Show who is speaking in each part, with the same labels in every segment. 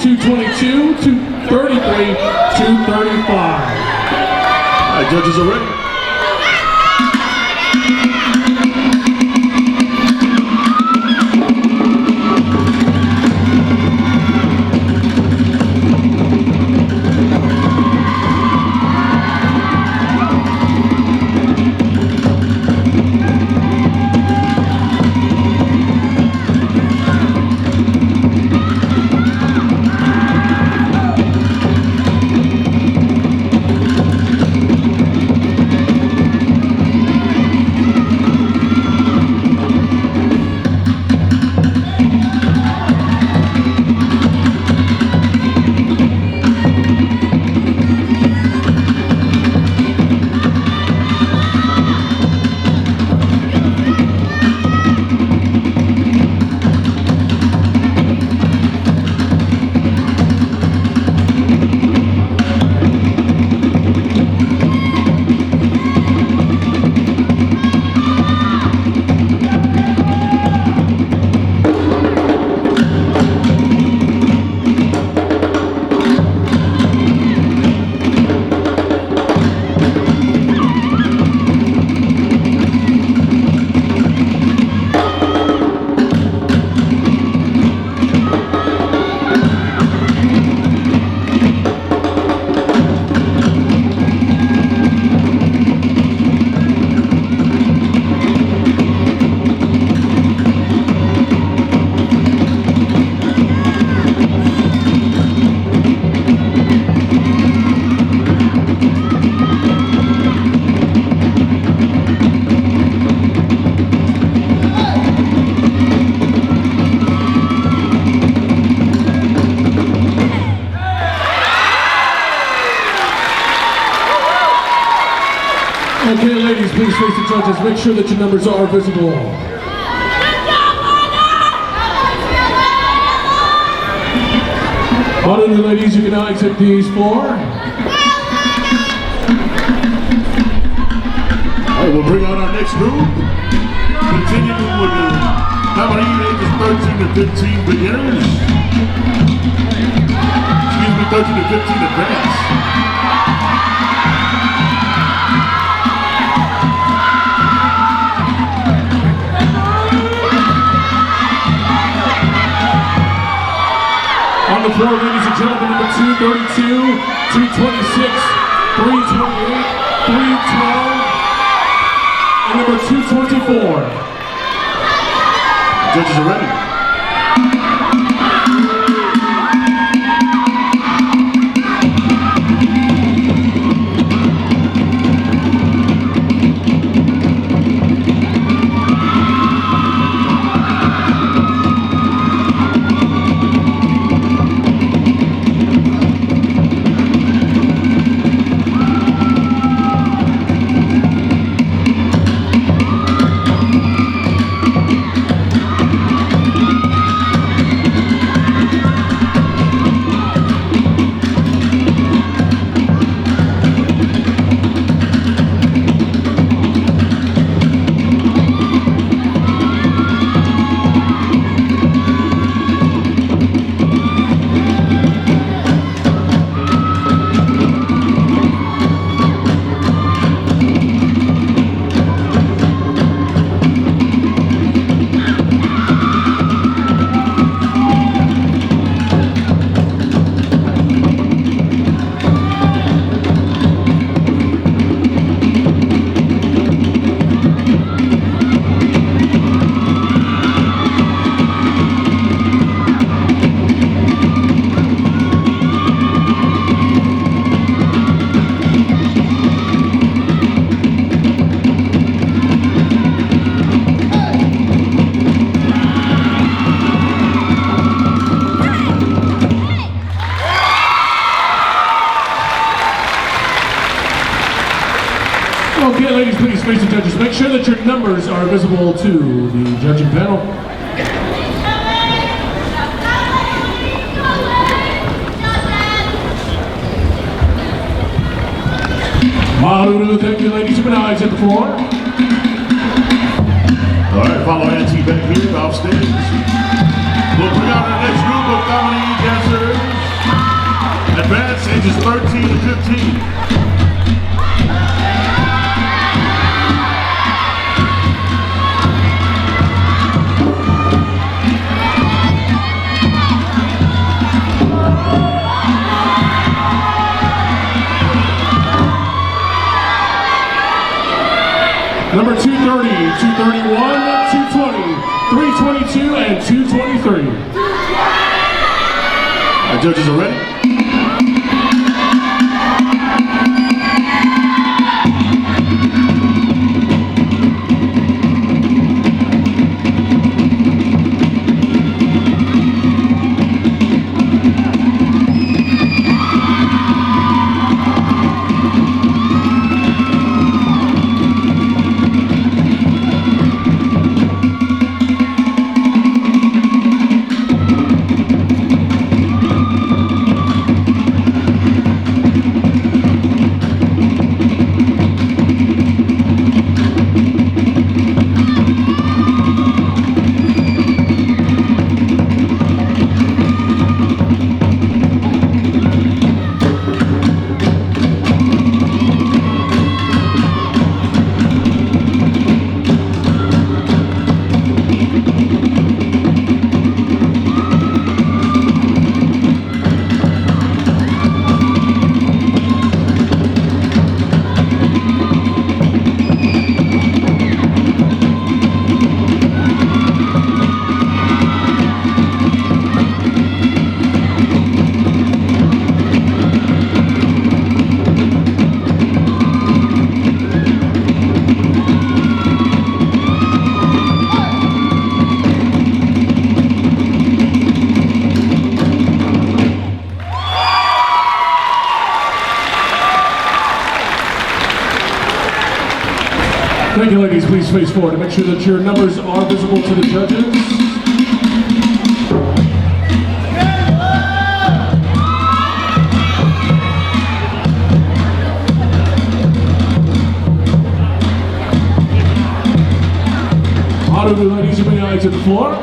Speaker 1: 222, 233, 235.
Speaker 2: All right, judges are ready.
Speaker 1: Okay, ladies, please face the judges. Make sure that your numbers are visible. Honor the ladies, you can now exit the floor.
Speaker 2: All right, we'll bring out our next group. Continuing with the nominee ages 13 to 15 beginners. Excuse me, 13 to 15 advanced.
Speaker 1: On the floor, ladies and gentlemen, number 232, 226, 328, 312, and number 224.
Speaker 2: Judges are ready.
Speaker 1: Okay, ladies, please face the judges. Make sure that your numbers are visible to the judging panel. Maru, thank you, ladies. You can now exit the floor.
Speaker 2: All right, follow Nancy back here, off stage. We'll bring out our next group of nominee dancers. Advanced ages 13 to 15.
Speaker 1: Number 230, 231, 220, 322, and 223.
Speaker 2: Our judges are ready.
Speaker 1: Thank you, ladies. Please face forward to make sure that your numbers are visible to the judges. Honolulu, ladies, you may now exit the floor.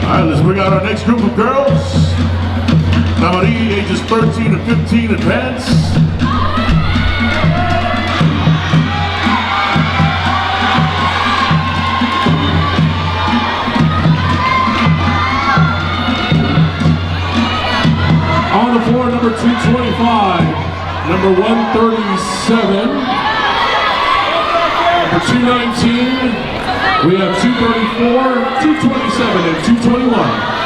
Speaker 2: All right, let's bring out our next group of girls. Tamari, ages 13 to 15, advance.
Speaker 1: On the floor, number 225, number 137, number 219, we have 234, 227, and 221.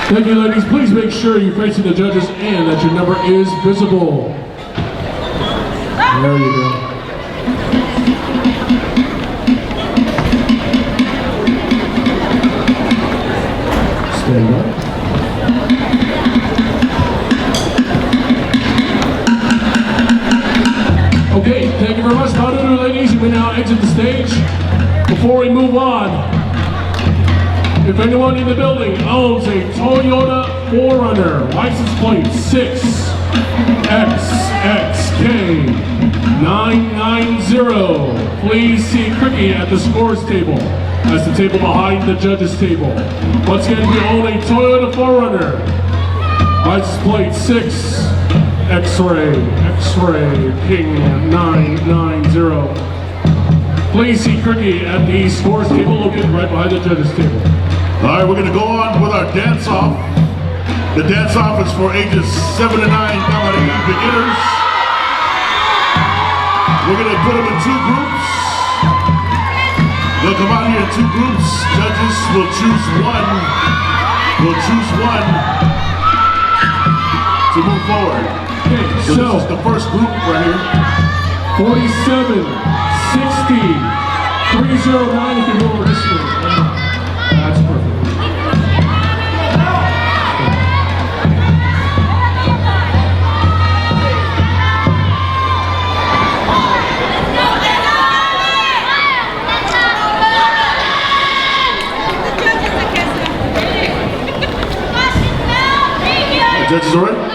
Speaker 1: Thank you, ladies. Please make sure you're facing the judges and that your number is visible. There you go. Stand by. Okay, thank you very much. Honolulu ladies, you may now exit the stage. Before we move on, if anyone in the building owns a Toyota 4Runner, license plate 6XXK990, please see Cricky at the scores table. That's the table behind the judges table. Once again, if you own a Toyota 4Runner, license plate 6 X-Ray King 990. Please see Cricky at the scores table located right behind the judges table.
Speaker 2: All right, we're going to go on with our dance-off. The dance-off is for ages 7 to 9 Tamariki beginners. We're going to put them in 2 groups. They'll come out here in 2 groups. Judges will choose one. To move forward.
Speaker 1: Okay,
Speaker 2: So this is the first group right here.
Speaker 1: 47, 60, 309 if you go over this way. That's perfect.
Speaker 2: The judges are ready?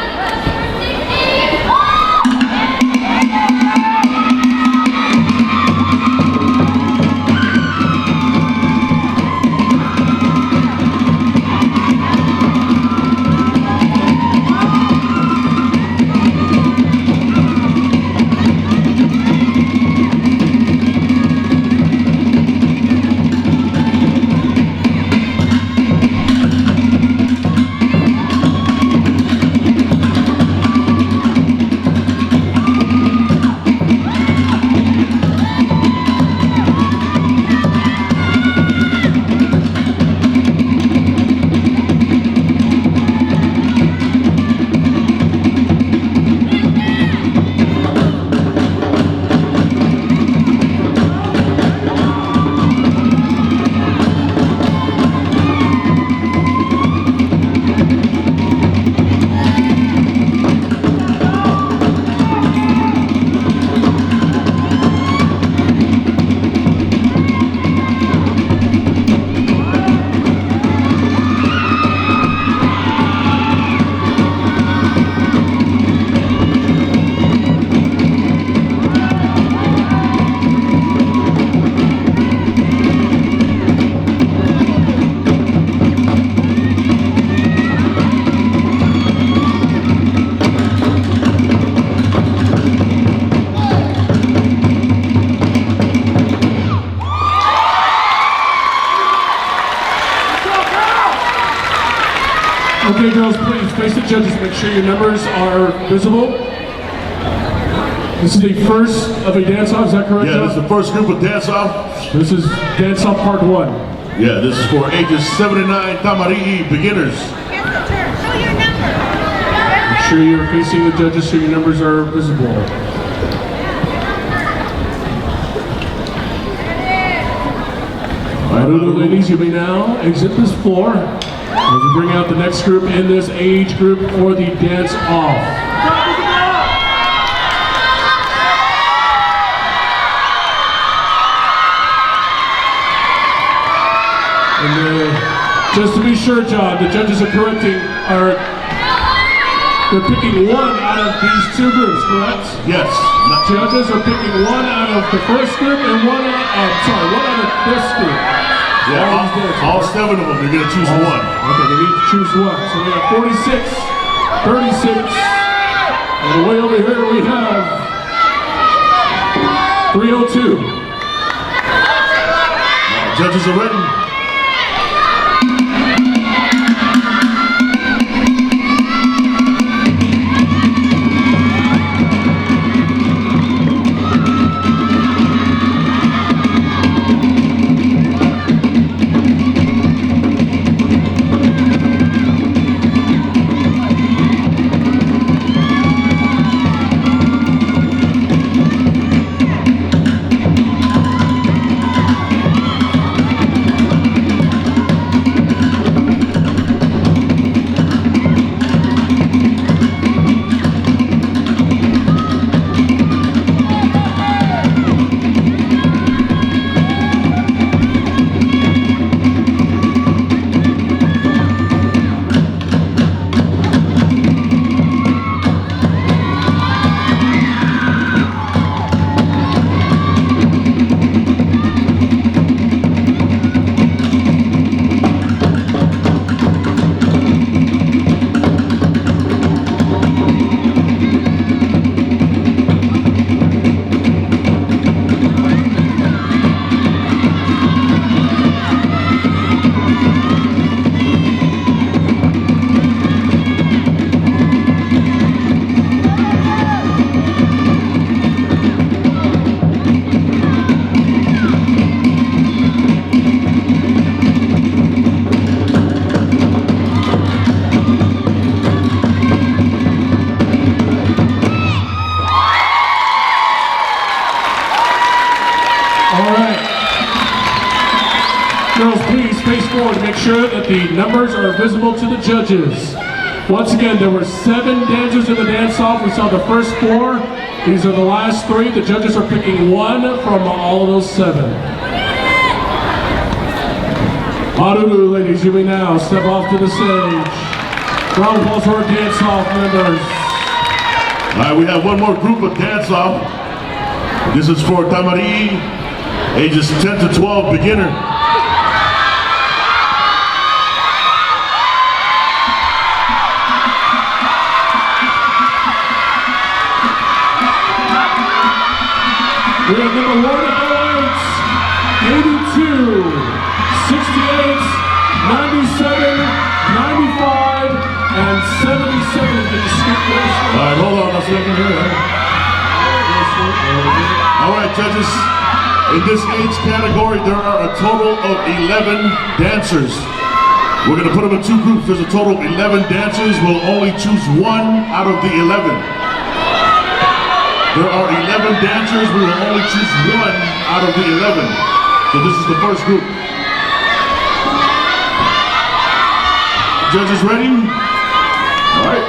Speaker 1: Okay, girls, please face the judges. Make sure your numbers are visible. This is the first of a dance-off, is that correct,
Speaker 2: Yeah,
Speaker 1: John?
Speaker 2: this is the first group of dance-off.
Speaker 1: This is dance-off part 1.
Speaker 2: Yeah, this is for ages 7 to 9 Tamariki beginners.
Speaker 3: Show your number.
Speaker 1: Make sure you're facing the judges so your numbers are visible. Honolulu ladies, you may now exit this floor as we bring out the next group in this age group for the dance-off. And just to be sure, John, the judges are they're picking one out of these 2 groups, correct?
Speaker 2: Yes.
Speaker 1: Judges are picking one out of the first group and one out of this group.
Speaker 2: Yeah, all 7 of them, they're going to choose one.
Speaker 1: Okay, they need to choose one. So we have 46, 36, and way over here we have 302.
Speaker 2: Judges are ready.
Speaker 1: sure that the numbers are visible to the judges. Once again, there were 7 dancers in the dance-off. We saw the first 4. These are the last 3. The judges are picking 1 from all of those 7. Honolulu, ladies, you may now step off to the stage. Round of applause for our dance-off members.
Speaker 2: All right, we have one more group of dance-off. This is for Tamari, ages 10 to 12, beginner.
Speaker 1: We have number 108, 82, 68, 97, 95, and 77.
Speaker 2: All right, hold on a second here. All right, judges, in this age category, there are a total of 11 dancers. We're gonna put them in 2 groups. There's a total of 11 dancers. We'll only choose 1 out of the 11. There are 11 dancers. We will only choose 1 out of the 11. So this is the first group. Judges ready? All right.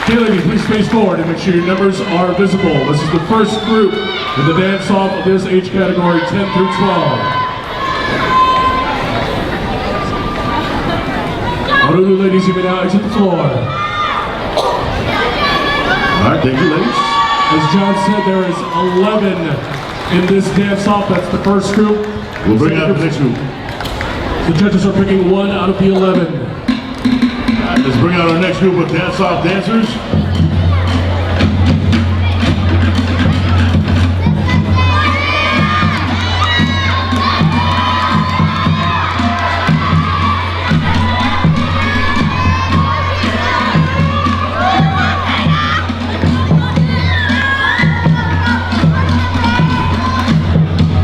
Speaker 1: Okay, ladies, please face forward and make sure your numbers are visible. This is the first group in the dance-off of this age category, 10 through 12. Honolulu, ladies, you may now exit the floor.
Speaker 2: All right, thank you, ladies.
Speaker 1: As John said, there is 11 in this dance-off. That's the first group.
Speaker 2: We'll bring out the next group.
Speaker 1: The judges are picking 1 out of the 11.
Speaker 2: All right, let's bring out our next group of dance-off dancers.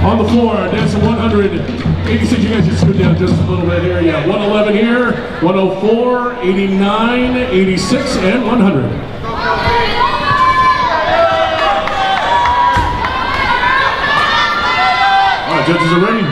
Speaker 1: On the floor, dancing 186, you guys just scoot down just a little bit here. Yeah, 111 here, 104, 89, 86, and 100.
Speaker 2: All right, judges are ready.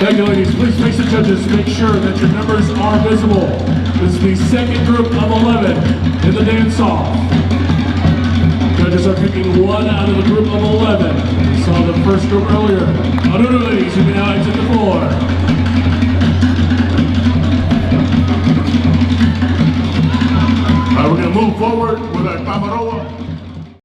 Speaker 1: Thank you, ladies. Please face the judges. Make sure that your numbers are visible. This is the second group of 11 in the dance-off. Judges are picking one out of the group of 11. We saw the first group earlier. Honolulu ladies, you may now exit the floor.
Speaker 2: All right, we're going to move forward with our Tamaroa.